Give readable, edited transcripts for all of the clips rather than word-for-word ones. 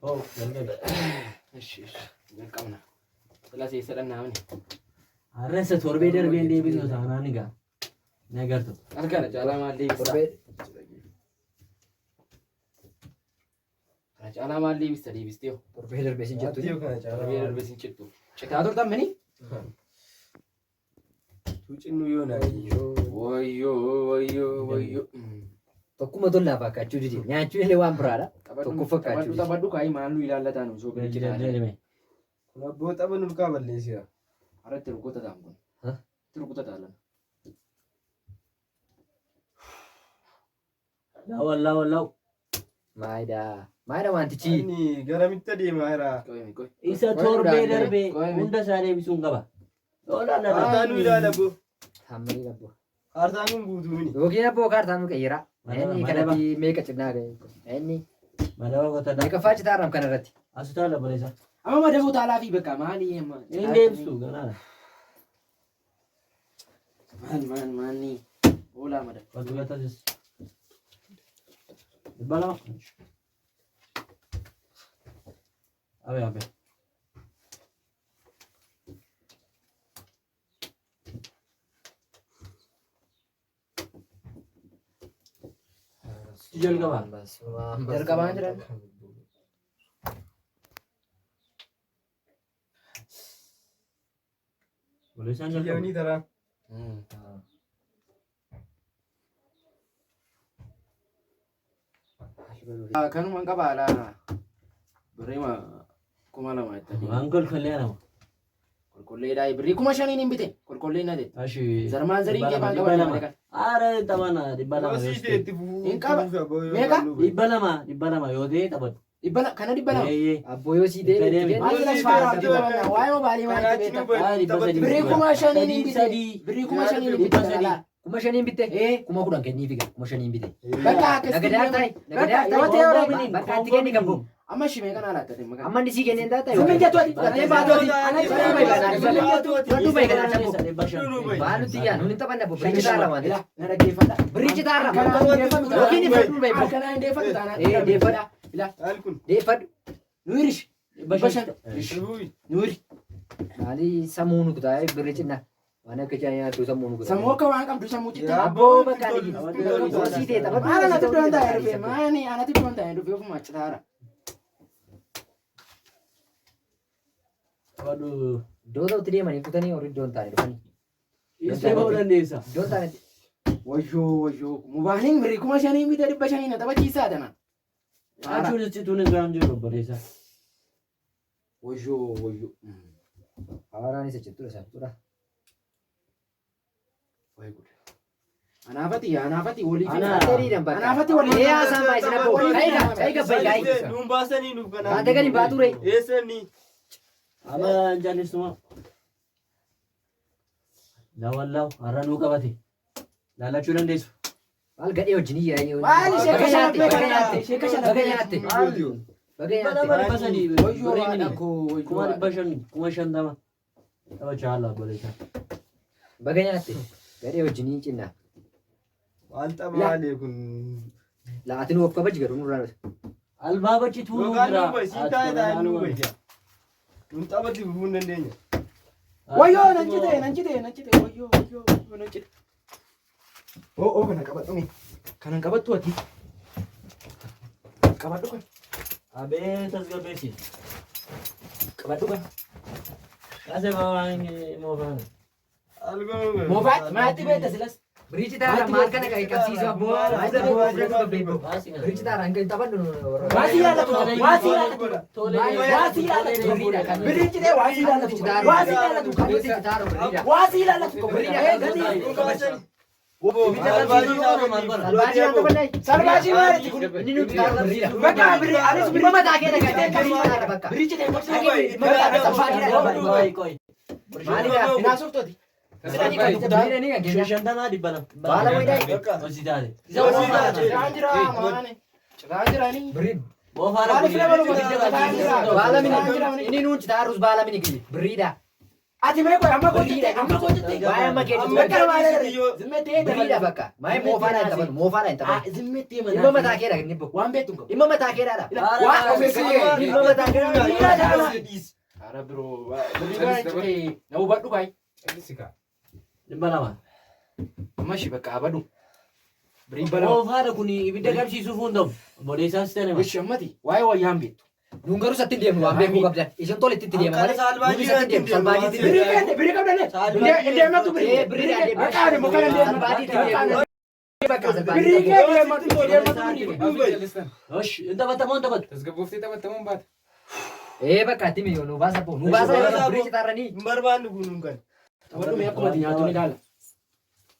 Oh, jalqabe. Ishi. Jalqabna. Silaasee sadhannaamni. Harressa torbee darbeen deebisnu taanaan egaa. Ni agartu. Harkana caalaa maal deebisa? Torbee. Kana caalaa maal deebista deebistee hoo? Torbee darbee sin jettu. Torbee darbee sin cittu. Citaa turtan mini? Tuucinnu yoo naayi. Wayyoo. Tokkuma tollaa fakkaachuu didi. Nyaachuu illee waan biraadha. Tokko fakkaachuu. Taphadhu kaayii maallu ilaallataan osoo bira citaa. Kun abboo tapha nurkaa balleessira. Harratti rukkota ta'an kun. Itti rukkota ta'an. Laawwallaawwallaw. Maayida wantichi. Inni garamitti adeemaa jira. Isa torbee darbee hunda isaa deebisuun qaba. Kaartaanuu ilaala boo. Hammarii qabbo. Kaartaanuun guutuu mini. Yookiin abboo kaartaanuu qeyyira. Inni kanatti meeqa cinnaa ga'e. Inni Madaba qotaadha. meeqa faacita arram kanarratti. Asutaa dabaleessa. Amma madaboo taalaa fi bakka maali amma? Inni deebisu ganaadha. Maali oolaa madaba. Wanti gatasis. Dhibba lama. Abe. Jalqabaan jiran. Boleh isaan Kiyyoo jalqabu. ni taraa. Kanumaan qabaadha. Birrima 2,000 Waan kolkollee nama. Kolkolleedhaa birrii 5,000 hin bite. Kolkolleen na jedhe. Ashi. Zarmaan zarii kee baan Dhibba lama. qaban. Aare taphaana dhibba lama. Yoo siitee itti Hin qaba. Meeqa? Dhibba lama yoo ta'e taphatu. Kana 200. Eeyyee. Abboo yoo sii deeme. Maal jedha shifaaraa? Waa'ee mobaalii maal itti beektaa? Birrii 5,000 hin bite. Birrii 5,000 hin bite. 5,000 bitte. 10,000 kennii figa. 5,000 bitte. Bakka akkasii. Nagadaa ta'i. Bakka Bakka yoo ta'e bakka itti kenni qabbu. amma shimee kana laakkate maqaa. Amma inni sii kenneen taata. Samin jattooti. Gatee baatooti. Baalutti yaa nuti taphanna bo birichi taarra waan ta'eef. Na dhaggeeffadha. Birichi taarra. Yookiin ifadhu beeku. Akkanaa hin deeffadhu taanaan. Deeffadha. Haal kun. Deeffadhu. Nu hirish. Bashan. Nu hiri. Maali sammuu nu kutaa'e birichi na. Waan akka nyaatu sammuu nu kutaa'e. Sammuu akka waan qabdu sammuu citaa. Abboo bakka ani. Sii ta'e taphadhu. Maala natti doon taa'e dhufe. Maani anatti doon taa'e dhufe ofuma citaara. Waduh. Iddoo ta'utti deemanii kutanii horii iddoon taa'e dhufanii. Istee bahuu dandeessa. Iddoon taa'etti. Wayyoo. Mubaaliin birrii 5,000 bite 500 na taphachiisaa tana. Achuun cituunis waan jiru obboleessa. Wayyoo. Haaraanis achittudha isaatudha. Anaafati walii fi Anaafati walii. Ee haasaan baay'isina boo. Kayi gabbayi kayi. Nuun baasanii nuuf kanaa. Baatee gadi baature. Eessanii? Ama jaallisuma. Laawwallaw har'a nuu qabate. Laalachuu dandeessu. Maal gadhee wajjin iyyaa. Maali Baga nyaatte. Baga shakka nyaatte. Baga nyaatte. Baga nyaatte. Bara dhibba sadii. Wayyoo Kuma 500 kuma 50. Taphachaa haala obboleessa. Baga nyaatte. Gadhee wajjin cinna. Waan xabaalee kun. Laatiin of kabaji garuu nurraa. Albaaba cituu Yookaan nu bayi. Siin taa'ee taa'ee nu bayi. Nuun taphatti bu'uu hin dandeenya. Wayyoo nan cite. Wayyoo nan cite. Kana qabadhu. Kanan qabattu ati. Qabadhu kan. Abee tasgabbeessi. Qabadhu kan. Kaasee waan moofaan. Moofaatti maatti beekta silas. Birichi taara maal kana qabsiisu abboo. Birichi taara hanga hin taphannu. Waasii yaadatu. Birichi ta'e waasii yaadatu. Waasii yaadatu. Salbaashii maalitti kun? Inni nuti taara biriidha. Bakka birii anis birii mataa kee dhagaa. Bakka. birichi ta'e salbaashii. Maalidhaa? Hinaasoftooti. Shantamaa dhibba lama. Baala wayidhaa. Hojii taate. Ciraan jira maane. Ciraan jiranii. Biriin. Boofaara Baala mini Baala mini. Inni nuti taarus baala mini kiyya. Biriidha. Ati mee qoy amma qotiite Waa'ee amma keetti bakka malee zimmettee biriidha bakka. Maayee moofaadha hin taphannu moofaadha hin taphannu. zimmettee Dhimma mataa keedha inni bokku. waan beektu hin Dhimma mataa keedhaadha. waa ofeessee Dhimma mataa keedhaadha. Ara biroo birrii cite na hubadhu baay Dhibba lama. ammashi bakka abadu birrii balama Moofaadha kun ibidda qabsiisuuf hundaa'u. Bodeessaas ta'e nama. wishi ammati waa'ee wayyaan beektu Nuun garuu satti deemu waan beekuu qabdan. Isin tole itti deema malee. Nuun isatti deemu salbaatii itti deemu. birrii qabdane deematu birrii Birrii Maqaan immoo kana deematu. salbaatii itti deemu. Bakka salbaatii birrii itti kee deemu. deematu birrii Osh, hin taphatamoo hin taphatu. Tasgabbooftii taphattamuun baata. Bakka itti mi'oo nu baasa boo. Nu baasa yoo birrii citaarranii. Barbaannu kunuun kan. Wadhume akkuma nyaatu ni ilaala.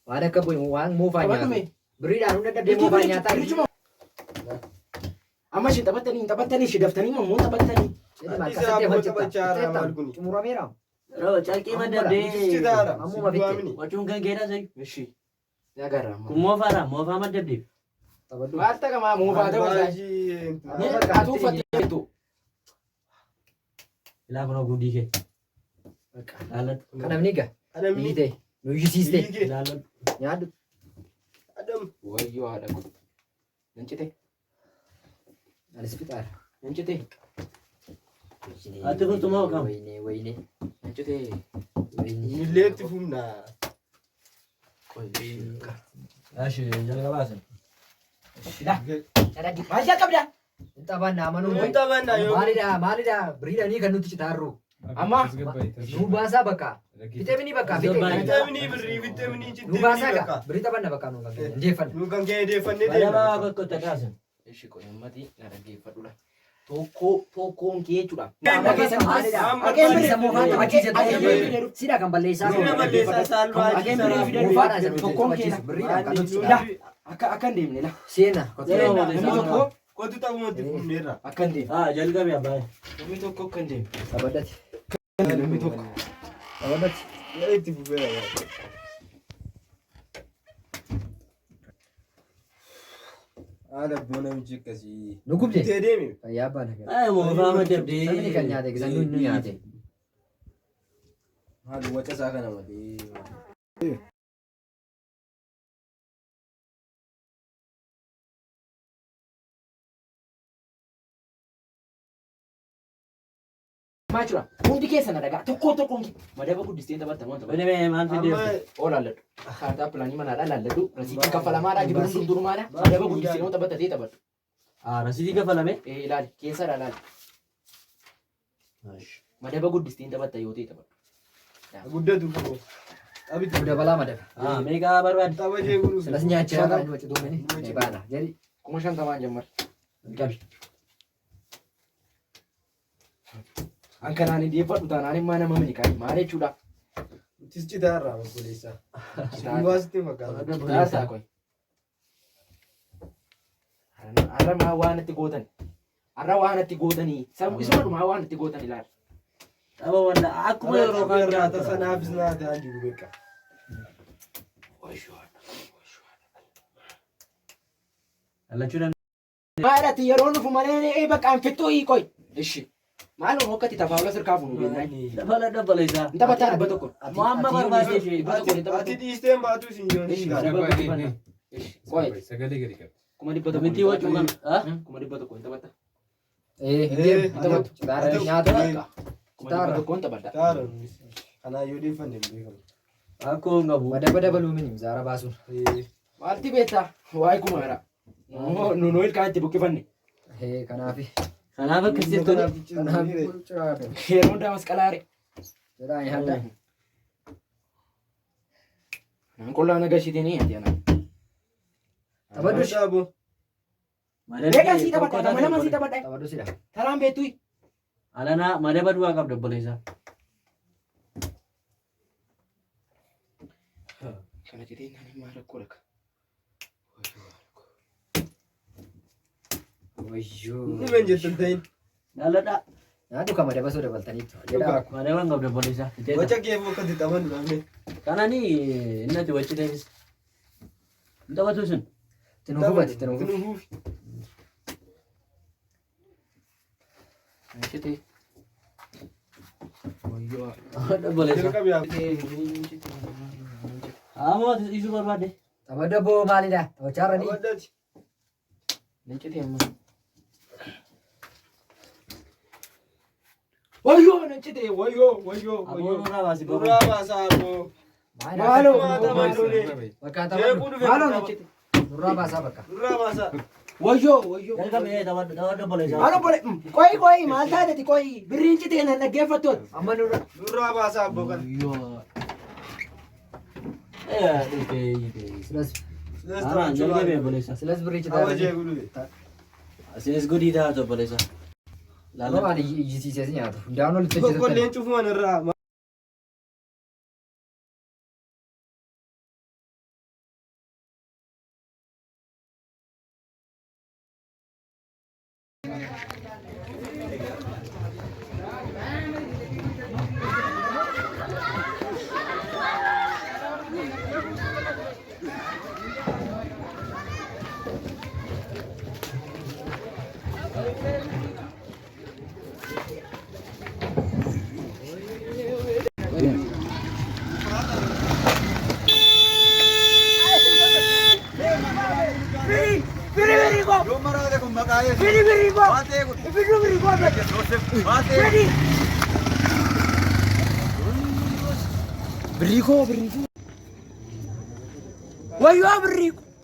Waan akka waan moofaa nyaatu. Wadhume. Biriidhaan hunda dadhee moofaa nyaataa. Amma shi taphattanii shi daftanii mammoo taphattanii. Xumurameera. Roo, calqii maddabdee. Ammuma fitte. Wachuun kan keedhaa sayi. Ishi. Yagarra. Kun moofaadha. Moofaa maddabdeef. Taphadhu. Maalta kamaa muufaa ta'uu isaa. Atuu fatteetu. Ilaa kunoo gudii kee. Laalladhu. Kanamni egaa. Hiite. Nu iyyisiiste. Laalladhu. Nyaadhu. Wayyoo haadha kun. Nancite. Anis fixaara. Nancite. Ati kun tumoo kam? Wayinee. Nancite. Wayinee. Milleetti fumnaa. Ashi, jalqabaasan. Maal jalqabda? Taphanna amanuu. Taphanna yoo. Maalidha biriidhanii kan nuti citaarru. Amma. Nu baasaa bakka. Vitaminii bakka. Vitaminii birrii vitaminii Nu baasaa gaa. Birii taphanna bakka nu kan injeeffanna. Nu kan kee deeffannee Madamaa kokkotta kaasan. Ishi qoy ummati na dhaggeeffadhudha. Tokkoon kee jechuudha. Sida kan balleessaa. Akka hin deemne la. Seena. Namni tokko Kotu ta'umatti fumneerra. akka hin deemne. Jalqabe abbaa. Namni tokko akka hin deemne. Taphadhati. Namni tokko. Taphadhati. Itti fufeera. Haala boona michi akkasii. Nu gubde. Tee deemi. Fayyaa abbaan hagaa. Moofaa maddabdee. Sabni kan nyaate gisan nu nyaate. Haala waca isaa kana malee. Maachura. Hundi keessa na dhagaa. Tokkoon madaba guddisteen taphattamoo taphatta. Bane maal fideef? Oo laalladhu. Kaartaa pilaanii manaadha laalladhu. Rasiitii kaffalamaadha. Gibiruun durdurumaadha. Madaba guddisteen taphattatee taphatu. Rasiitii kafalame? Ilaali. Keessa ilaali. Madaba guddisteen taphatta yoo ta'e taphatu. Guddatu fufoo. Abiti. Dabalaa madaba. Meeqaa barbaadde? Tapha jee guruu. Silas nyaachaa kan waci duumeni. Baana. Jadi 50,000 jammar. Qabi. Ankanaan deeffadhu taanaan immoo nama miliqaa maal jechuudha? Tis citaarraa obboleessaa. Sinuwaasitti fakkaata. Taasaa qoy. Har'a maa waan itti gootan? Har'a waan itti gootanii isumadhuma waan itti gootan ilaala. Tapha walla akkuma yeroo kaan Irraata sanaafis naa ta'an jiru beekaa. Lachuu danda'a. Maadhatti yeroo nufu malee bakka fixxuu hiikoy. Ishi. Maaloo mokkatti tafaawula sirkaa fuunu beeknaa. Dabala isaa. Hin taphataa dhibba tokko. Amma barbaadee ishee. Dhibba tokko hin Ati taphatu. dhiisteen baatu siin joon. Qoy. Sagalee gadi qabu. Kuma dhibba tokko. Mitii wachuu kan. Kuma dhibba tokko hin taphata. hin taphatu. Citaara nyaata. Kuma dhibba tokko hin taphata. Taara. Kanaa yoo deeffanne hin beekamu. Akkoo hin qabu. Madaba dabaluu mini zaara baasuun. Maalti beektaa? Waa'ee kuma gara. Nuunoo ilkaan itti buqqifanne. Kanaafi. Kanaaf akkasitti tole. Kanaaf Yeroo hundaa masqalaare. jedhaa nyaata. Naan qollaa nagashiitiin ati ana. Taphadhu. Eegaa sii taphadha. Nama sii taphadha. Taphadhu sida. Taraan beektu. Alanaa madaba du'aa qabda obboleessaa. Kana jedhee naan maal rakkoo lakka. Wayyoo. Dhibeen jettan ta'in. Dhalladhaa. Nyaatu kan madaba soo dabaltaniitu. Jedhaa. Madaba hin qabda obboleessaa. Waca keefuu akkatti taphannu dhabne. Kananii inni ati wachi deebis. Hin taphatu sun. Tinuufufati tinuufuuf. Tinuufuuf. Nashite. Dabaleessa. Jalqabi yaa. Ammoo isu barbaade. Tapha dabboo maalidha? Taphachaa jiranii? Abaddati. Leencitee ammoo. Wayyoo leencitee. Wayyoo. Aboo nurraa baasi babu. Nurraa baasaa aboo. Maaloo. Maata maandoolee. Bakka Jeequu tapha dhufe. Maaloo leencitee. nurraa baasaa bakka. Nurraa baasaa. Wayyoo. Jalqabee tapha dabaleessa. Maaloo bole. Qoyi maal taateti qoyi. Birriin citee nan dhaggeeffattoot. Amma nurra. Nurraa baasaa aboo kana. Silas Anaan jalqabee dabaleessa. silas birrii Awa citaa. jeequu dhufe. Asinis godii ta'a dabaleessa. Waan iyyisiisee nyaatu. Hundaa'uun olitti Tokkolleen cufuman irraa.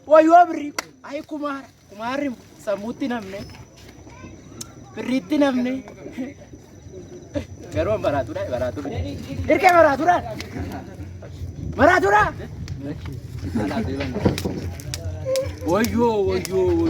Wayyoo birriiko. Ayi kumaarri sammuutti namne. Birriitti namne. Garuu baraatuudha. Hirkee baraatuudha. Wayyoo.